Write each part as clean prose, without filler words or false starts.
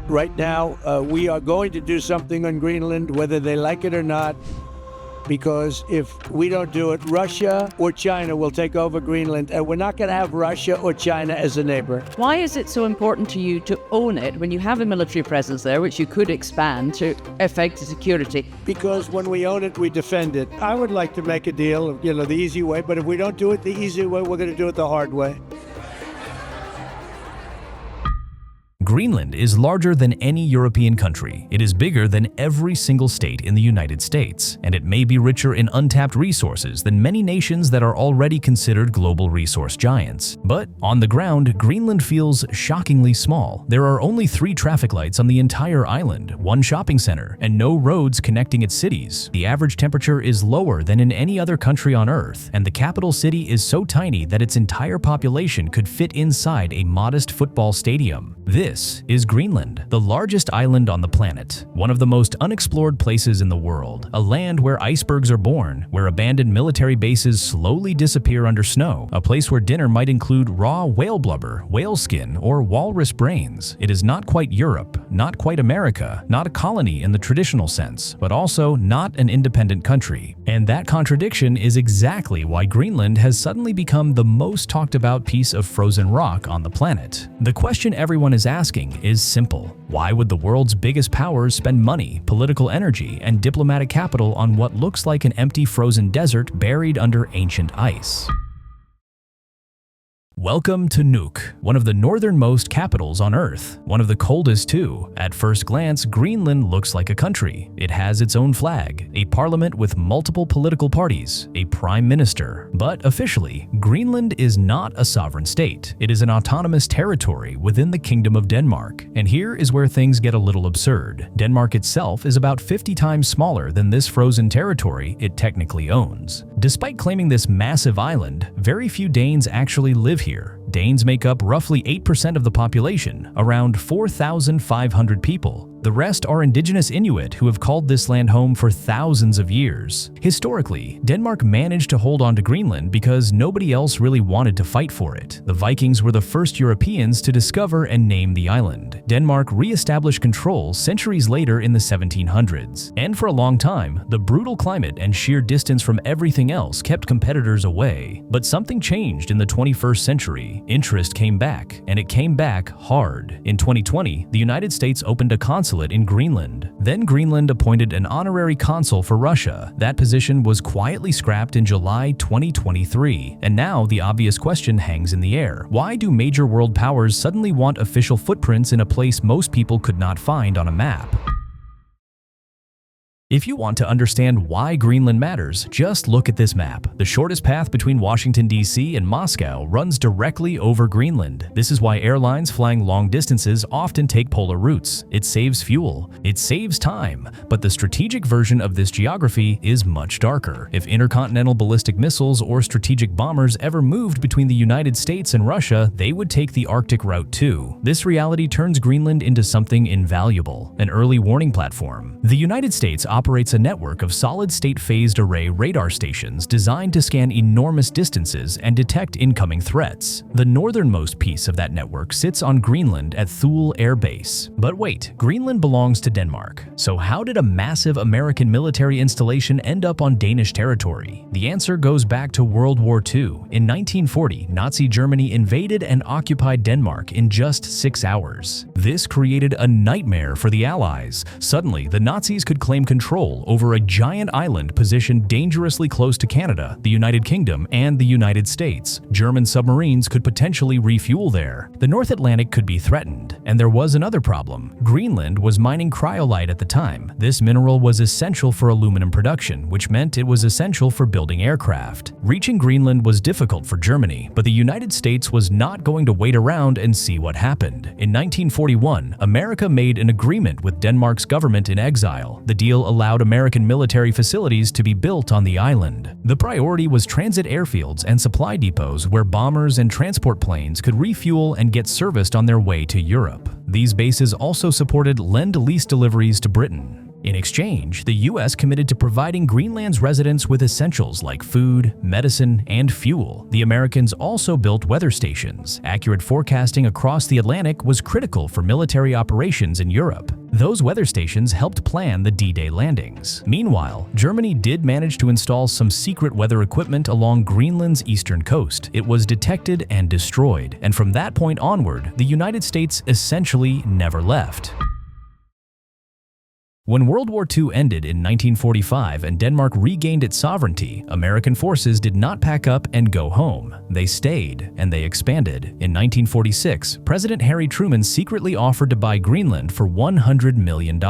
Right now, we are going to do something on Greenland, whether they like it or not, because if we don't do it, Russia or China will take over Greenland, and we're not going to have Russia or China as a neighbor. Why is it so important to you to own it when you have a military presence there, which you could expand to affect security? Because when we own it, we defend it. I would like to make a deal, the easy way, but if we don't do it the easy way, we're going to do it the hard way. Greenland is larger than any European country. It is bigger than every single state in the United States, and it may be richer in untapped resources than many nations that are already considered global resource giants. But on the ground, Greenland feels shockingly small. There are only 3 traffic lights on the entire island, 1 shopping center, and no roads connecting its cities. The average temperature is lower than in any other country on Earth, and the capital city is so tiny that its entire population could fit inside a modest football stadium. This is Greenland, the largest island on the planet, one of the most unexplored places in the world, a land where icebergs are born, where abandoned military bases slowly disappear under snow, a place where dinner might include raw whale blubber, whale skin, or walrus brains. It is not quite Europe, not quite America, not a colony in the traditional sense, but also not an independent country. And that contradiction is exactly why Greenland has suddenly become the most talked about piece of frozen rock on the planet. The question everyone is asking is simple. Why would the world's biggest powers spend money, political energy, and diplomatic capital on what looks like an empty frozen desert buried under ancient ice? Welcome to Nuuk, one of the northernmost capitals on Earth, one of the coldest too. At first glance, Greenland looks like a country. It has its own flag, a parliament with multiple political parties, a prime minister. But officially, Greenland is not a sovereign state. It is an autonomous territory within the Kingdom of Denmark. And here is where things get a little absurd. Denmark itself is about 50 times smaller than this frozen territory it technically owns. Despite claiming this massive island, very few Danes actually live here. Danes make up roughly 8% of the population, around 4,500 people. The rest are indigenous Inuit who have called this land home for thousands of years. Historically, Denmark managed to hold on to Greenland because nobody else really wanted to fight for it. The Vikings were the first Europeans to discover and name the island. Denmark re-established control centuries later in the 1700s. And for a long time, the brutal climate and sheer distance from everything else kept competitors away. But something changed in the 21st century. Interest came back, and it came back hard. In 2020, the United States opened a consulate in Greenland. Then Greenland appointed an honorary consul for Russia. That position was quietly scrapped in July 2023. And now the obvious question hangs in the air. Why do major world powers suddenly want official footprints in a place most people could not find on a map? If you want to understand why Greenland matters, just look at this map. The shortest path between Washington, D.C. and Moscow runs directly over Greenland. This is why airlines flying long distances often take polar routes. It saves fuel. It saves time. But the strategic version of this geography is much darker. If intercontinental ballistic missiles or strategic bombers ever moved between the United States and Russia, they would take the Arctic route too. This reality turns Greenland into something invaluable, an early warning platform. The United States operates a network of solid-state phased array radar stations designed to scan enormous distances and detect incoming threats. The northernmost piece of that network sits on Greenland at Thule Air Base. But wait, Greenland belongs to Denmark. So how did a massive American military installation end up on Danish territory? The answer goes back to World War II. In 1940, Nazi Germany invaded and occupied Denmark in just 6 hours. This created a nightmare for the Allies. Suddenly, the Nazis could claim control over a giant island positioned dangerously close to Canada, the United Kingdom, and the United States. German submarines could potentially refuel there. The North Atlantic could be threatened. And there was another problem. Greenland was mining cryolite at the time. This mineral was essential for aluminum production, which meant it was essential for building aircraft. Reaching Greenland was difficult for Germany, but the United States was not going to wait around and see what happened. In 1941, America made an agreement with Denmark's government in exile. The deal allowed American military facilities to be built on the island. The priority was transit airfields and supply depots where bombers and transport planes could refuel and get serviced on their way to Europe. These bases also supported Lend-Lease deliveries to Britain. In exchange, the US committed to providing Greenland's residents with essentials like food, medicine, and fuel. The Americans also built weather stations. Accurate forecasting across the Atlantic was critical for military operations in Europe. Those weather stations helped plan the D-Day landings. Meanwhile, Germany did manage to install some secret weather equipment along Greenland's eastern coast. It was detected and destroyed, and from that point onward, the United States essentially never left. When World War II ended in 1945 and Denmark regained its sovereignty, American forces did not pack up and go home. They stayed, and they expanded. In 1946, President Harry Truman secretly offered to buy Greenland for $100 million.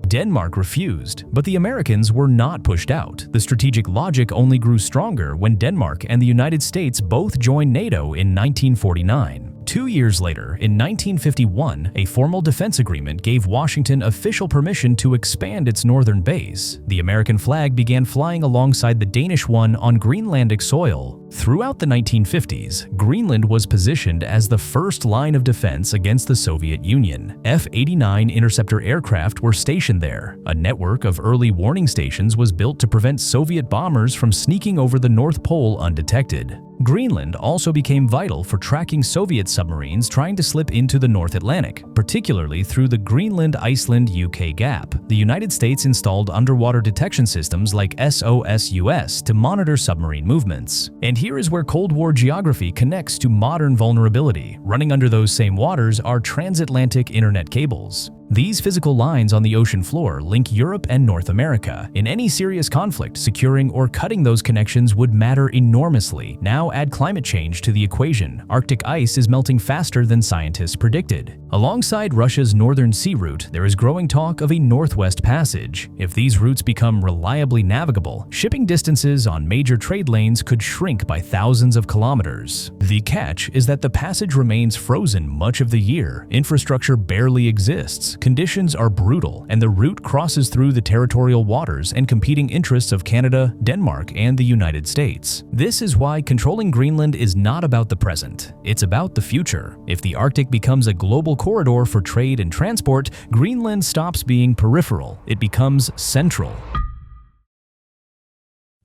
Denmark refused, but the Americans were not pushed out. The strategic logic only grew stronger when Denmark and the United States both joined NATO in 1949. 2 years later, in 1951, a formal defense agreement gave Washington official permission to expand its northern base. The American flag began flying alongside the Danish one on Greenlandic soil. Throughout the 1950s, Greenland was positioned as the first line of defense against the Soviet Union. F-89 interceptor aircraft were stationed there. A network of early warning stations was built to prevent Soviet bombers from sneaking over the North Pole undetected. Greenland also became vital for tracking Soviet submarines trying to slip into the North Atlantic, particularly through the Greenland-Iceland-UK gap. The United States installed underwater detection systems like SOSUS to monitor submarine movements. And here is where Cold War geography connects to modern vulnerability. Running under those same waters are transatlantic internet cables. These physical lines on the ocean floor link Europe and North America. In any serious conflict, securing or cutting those connections would matter enormously. Now add climate change to the equation. Arctic ice is melting faster than scientists predicted. Alongside Russia's northern sea route, there is growing talk of a Northwest Passage. If these routes become reliably navigable, shipping distances on major trade lanes could shrink by thousands of kilometers. The catch is that the passage remains frozen much of the year. Infrastructure barely exists. Conditions are brutal, and the route crosses through the territorial waters and competing interests of Canada, Denmark, and the United States. This is why controlling Greenland is not about the present, it's about the future. If the Arctic becomes a global corridor for trade and transport, Greenland stops being peripheral, it becomes central.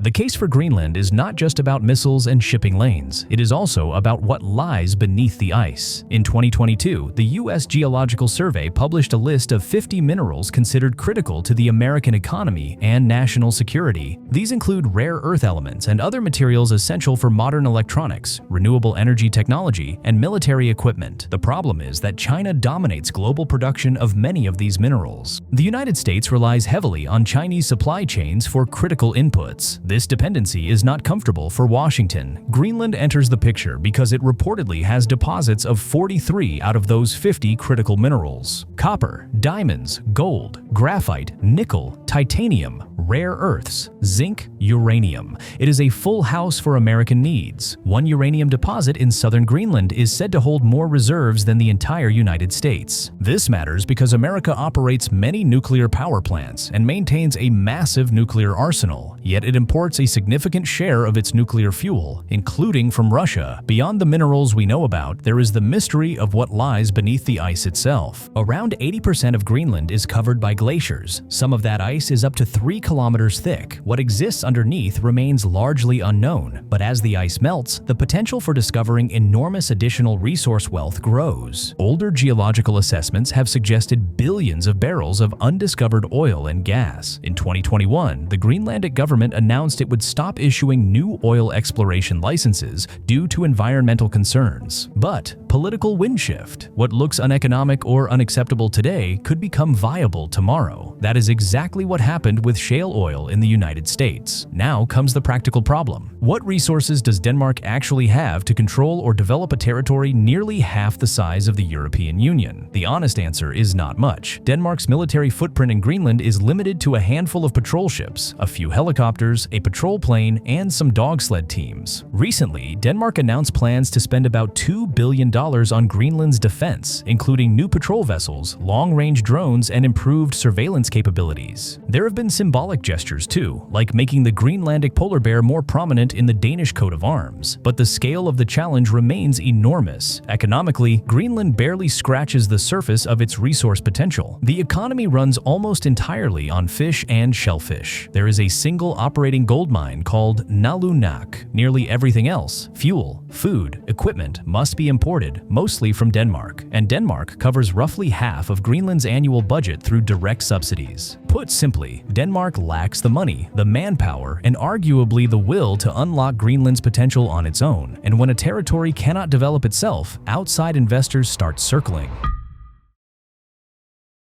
The case for Greenland is not just about missiles and shipping lanes. It is also about what lies beneath the ice. In 2022, the U.S. Geological Survey published a list of 50 minerals considered critical to the American economy and national security. These include rare earth elements and other materials essential for modern electronics, renewable energy technology, and military equipment. The problem is that China dominates global production of many of these minerals. The United States relies heavily on Chinese supply chains for critical inputs. This dependency is not comfortable for Washington. Greenland enters the picture because it reportedly has deposits of 43 out of those 50 critical minerals: copper, diamonds, gold, graphite, nickel, titanium, rare earths, zinc, uranium. It is a full house for American needs. One uranium deposit in southern Greenland is said to hold more reserves than the entire United States. This matters because America operates many nuclear power plants and maintains a massive nuclear arsenal, yet it imports a significant share of its nuclear fuel, including from Russia. Beyond the minerals we know about, there is the mystery of what lies beneath the ice itself. Around 80% of Greenland is covered by glaciers. Some of that ice is up to 3 kilometers thick. What exists underneath remains largely unknown, but as the ice melts, the potential for discovering enormous additional resource wealth grows. Older geological assessments have suggested billions of barrels of undiscovered oil and gas. In 2021, the Greenlandic government announced it would stop issuing new oil exploration licenses due to environmental concerns. But political wind shift. What looks uneconomic or unacceptable today could become viable tomorrow. That is exactly what happened with shale oil in the United States. Now comes the practical problem. What resources does Denmark actually have to control or develop a territory nearly half the size of the European Union? The honest answer is not much. Denmark's military footprint in Greenland is limited to a handful of patrol ships, a few helicopters, a patrol plane, and some dog sled teams. Recently, Denmark announced plans to spend about $2 billion on Greenland's defense, including new patrol vessels, long-range drones, and improved surveillance capabilities. There have been symbolic gestures too, like making the Greenlandic polar bear more prominent in the Danish coat of arms. But the scale of the challenge remains enormous. Economically, Greenland barely scratches the surface of its resource potential. The economy runs almost entirely on fish and shellfish. There is a single operating gold mine called Nalunak. Nearly everything else, fuel, food, equipment, must be imported, mostly from Denmark, and Denmark covers roughly half of Greenland's annual budget through direct subsidies. Put simply, Denmark lacks the money, the manpower, and arguably the will to unlock Greenland's potential on its own. And when a territory cannot develop itself, outside investors start circling.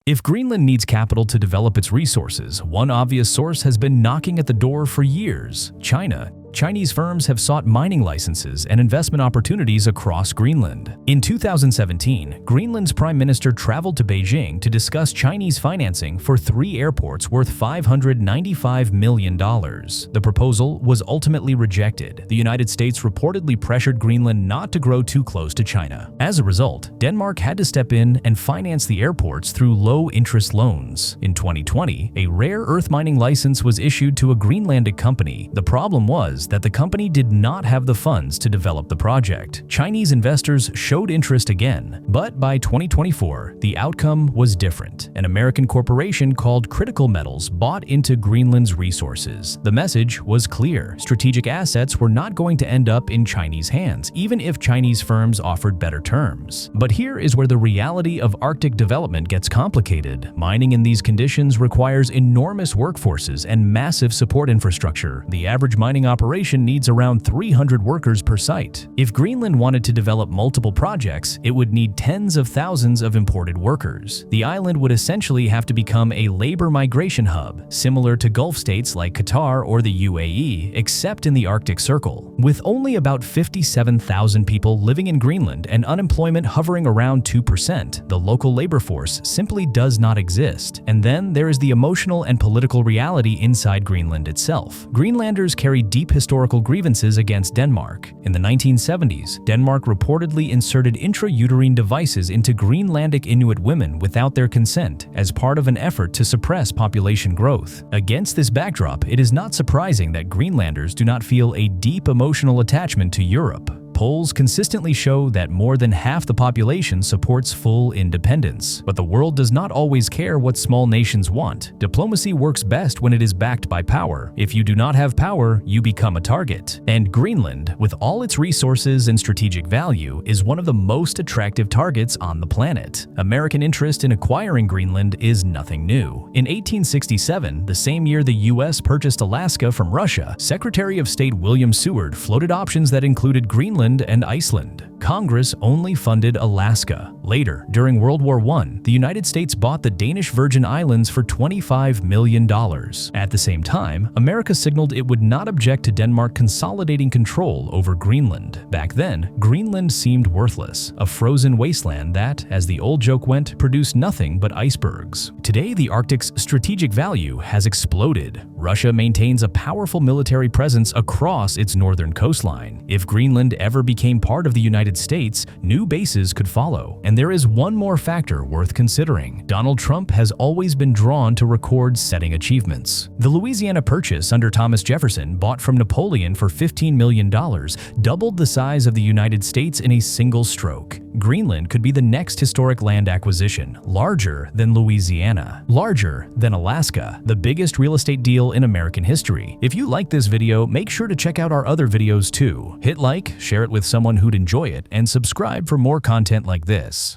If Greenland needs capital to develop its resources, one obvious source has been knocking at the door for years: China. Chinese firms have sought mining licenses and investment opportunities across Greenland. In 2017, Greenland's Prime Minister traveled to Beijing to discuss Chinese financing for 3 airports worth $595 million. The proposal was ultimately rejected. The United States reportedly pressured Greenland not to grow too close to China. As a result, Denmark had to step in and finance the airports through low-interest loans. In 2020, a rare earth mining license was issued to a Greenlandic company. The problem was that the company did not have the funds to develop the project. Chinese investors showed interest again, but by 2024, the outcome was different. An American corporation called Critical Metals bought into Greenland's resources. The message was clear: strategic assets were not going to end up in Chinese hands, even if Chinese firms offered better terms. But here is where the reality of Arctic development gets complicated. Mining in these conditions requires enormous workforces and massive support infrastructure. The average mining operation needs around 300 workers per site. If Greenland wanted to develop multiple projects, it would need tens of thousands of imported workers. The island would essentially have to become a labor migration hub, similar to Gulf states like Qatar or the UAE, except in the Arctic Circle. With only about 57,000 people living in Greenland and unemployment hovering around 2%, the local labor force simply does not exist. And then there is the emotional and political reality inside Greenland itself. Greenlanders carry deep historical grievances against Denmark. In the 1970s, Denmark reportedly inserted intrauterine devices into Greenlandic Inuit women without their consent as part of an effort to suppress population growth. Against this backdrop, it is not surprising that Greenlanders do not feel a deep emotional attachment to Europe. Polls consistently show that more than half the population supports full independence. But the world does not always care what small nations want. Diplomacy works best when it is backed by power. If you do not have power, you become a target. And Greenland, with all its resources and strategic value, is one of the most attractive targets on the planet. American interest in acquiring Greenland is nothing new. In 1867, the same year the US purchased Alaska from Russia, Secretary of State William Seward floated options that included Greenland and Iceland. Congress only funded Alaska. Later, during World War I, the United States bought the Danish Virgin Islands for $25 million. At the same time, America signaled it would not object to Denmark consolidating control over Greenland. Back then, Greenland seemed worthless, a frozen wasteland that, as the old joke went, produced nothing but icebergs. Today, the Arctic's strategic value has exploded. Russia maintains a powerful military presence across its northern coastline. If Greenland ever became part of the United States, new bases could follow. And there is one more factor worth considering. Donald Trump has always been drawn to record-setting achievements. The Louisiana Purchase under Thomas Jefferson, bought from Napoleon for $15 million, doubled the size of the United States in a single stroke. Greenland could be the next historic land acquisition, larger than Louisiana, larger than Alaska, the biggest real estate deal in American history. If you like this video, make sure to check out our other videos too. Hit like, share it with someone who'd enjoy it, and subscribe for more content like this.